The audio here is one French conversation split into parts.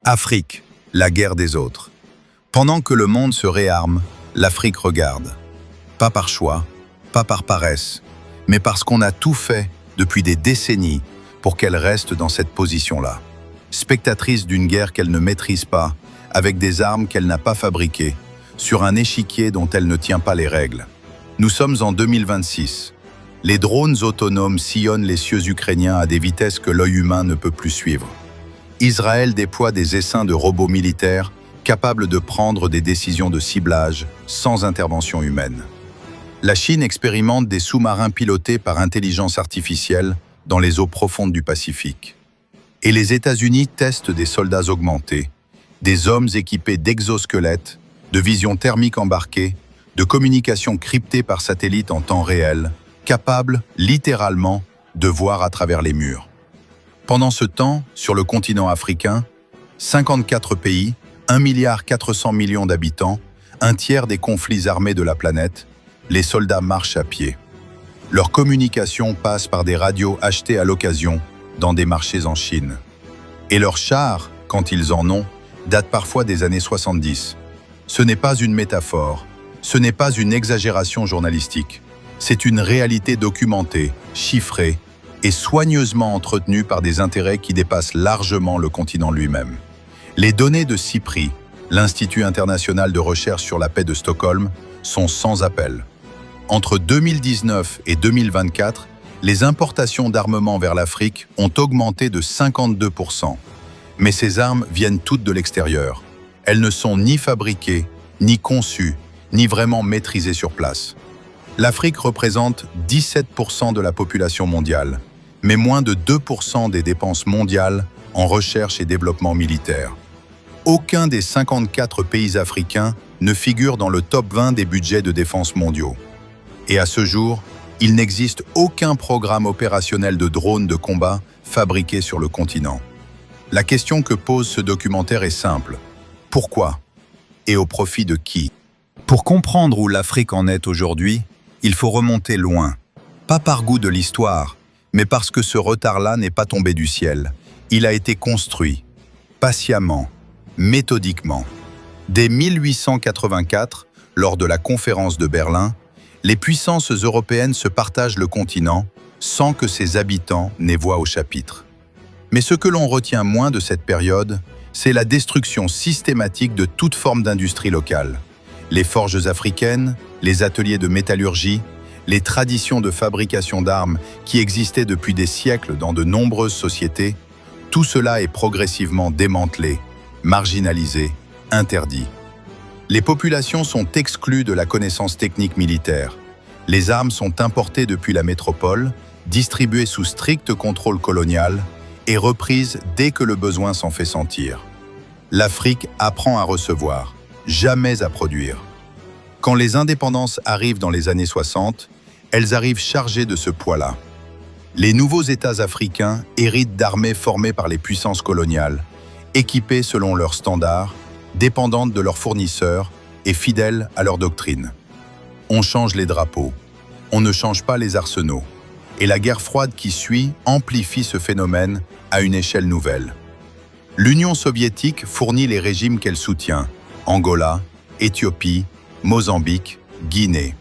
Afrique, la guerre des autres. Pendant que le monde se réarme, l'Afrique regarde. Pas par choix, pas par paresse, mais parce qu'on a tout fait depuis des décennies pour qu'elle reste dans cette position-là. Spectatrice d'une guerre qu'elle ne maîtrise pas, avec des armes qu'elle n'a pas fabriquées, sur un échiquier dont elle ne tient pas les règles. Nous sommes en 2026. Les drones autonomes sillonnent les cieux ukrainiens à des vitesses que l'œil humain ne peut plus suivre. Israël déploie des essaims de robots militaires capables de prendre des décisions de ciblage sans intervention humaine. La Chine expérimente des sous-marins pilotés par intelligence artificielle dans les eaux profondes du Pacifique. Et les États-Unis testent des soldats augmentés, des hommes équipés d'exosquelettes, de vision thermique embarquée, de communication cryptée par satellite en temps réel, capables, littéralement, de voir à travers les murs. Pendant ce temps, sur le continent africain, 54 pays, 1,4 milliard d'habitants, un tiers des conflits armés de la planète, les soldats marchent à pied. Leur communication passe par des radios achetées à l'occasion dans des marchés en Chine. Et leurs chars, quand ils en ont, datent parfois des années 70. Ce n'est pas une métaphore, ce n'est pas une exagération journalistique. C'est une réalité documentée, chiffrée et soigneusement entretenue par des intérêts qui dépassent largement le continent lui-même. Les données de CIPRI, l'Institut international de recherche sur la paix de Stockholm, sont sans appel. Entre 2019 et 2024, les importations d'armements vers l'Afrique ont augmenté de 52%. Mais ces armes viennent toutes de l'extérieur. Elles ne sont ni fabriquées, ni conçues, ni vraiment maîtrisées sur place. L'Afrique représente 17% de la population mondiale, mais moins de 2% des dépenses mondiales en recherche et développement militaire. Aucun des 54 pays africains ne figure dans le top 20 des budgets de défense mondiaux. Et à ce jour, il n'existe aucun programme opérationnel de drones de combat fabriqué sur le continent. La question que pose ce documentaire est simple. Pourquoi? Et au profit de qui? Pour comprendre où l'Afrique en est aujourd'hui, il faut remonter loin. Pas par goût de l'histoire, mais parce que ce retard-là n'est pas tombé du ciel. Il a été construit, patiemment, méthodiquement. Dès 1884, lors de la conférence de Berlin, les puissances européennes se partagent le continent sans que ses habitants n'aient voix au chapitre. Mais ce que l'on retient moins de cette période, c'est la destruction systématique de toute forme d'industrie locale. Les forges africaines, les ateliers de métallurgie, les traditions de fabrication d'armes qui existaient depuis des siècles dans de nombreuses sociétés, tout cela est progressivement démantelé, marginalisé, interdit. Les populations sont exclues de la connaissance technique militaire. Les armes sont importées depuis la métropole, distribuées sous strict contrôle colonial et reprises dès que le besoin s'en fait sentir. L'Afrique apprend à recevoir, jamais à produire. Quand les indépendances arrivent dans les années 60, elles arrivent chargées de ce poids-là. Les nouveaux États africains héritent d'armées formées par les puissances coloniales, équipées selon leurs standards, dépendantes de leurs fournisseurs et fidèles à leur doctrine. On change les drapeaux, on ne change pas les arsenaux. Et la guerre froide qui suit amplifie ce phénomène à une échelle nouvelle. L'Union soviétique fournit les régimes qu'elle soutient, Angola, Éthiopie, Mozambique, Guinée.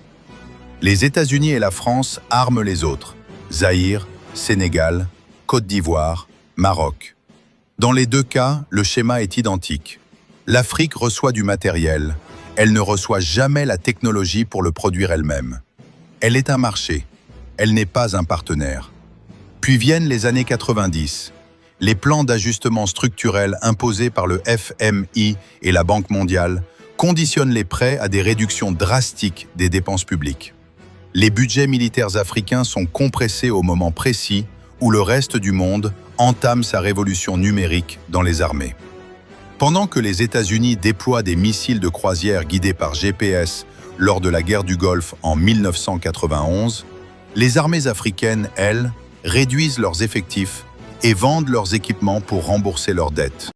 Les États-Unis et la France arment les autres, Zaïre, Sénégal, Côte d'Ivoire, Maroc. Dans les deux cas, le schéma est identique. L'Afrique reçoit du matériel, elle ne reçoit jamais la technologie pour le produire elle-même. Elle est un marché, elle n'est pas un partenaire. Puis viennent les années 90. Les plans d'ajustement structurel imposés par le FMI et la Banque mondiale conditionnent les prêts à des réductions drastiques des dépenses publiques. Les budgets militaires africains sont compressés au moment précis où le reste du monde entame sa révolution numérique dans les armées. Pendant que les États-Unis déploient des missiles de croisière guidés par GPS lors de la guerre du Golfe en 1991, les armées africaines, elles, réduisent leurs effectifs et vendent leurs équipements pour rembourser leurs dettes.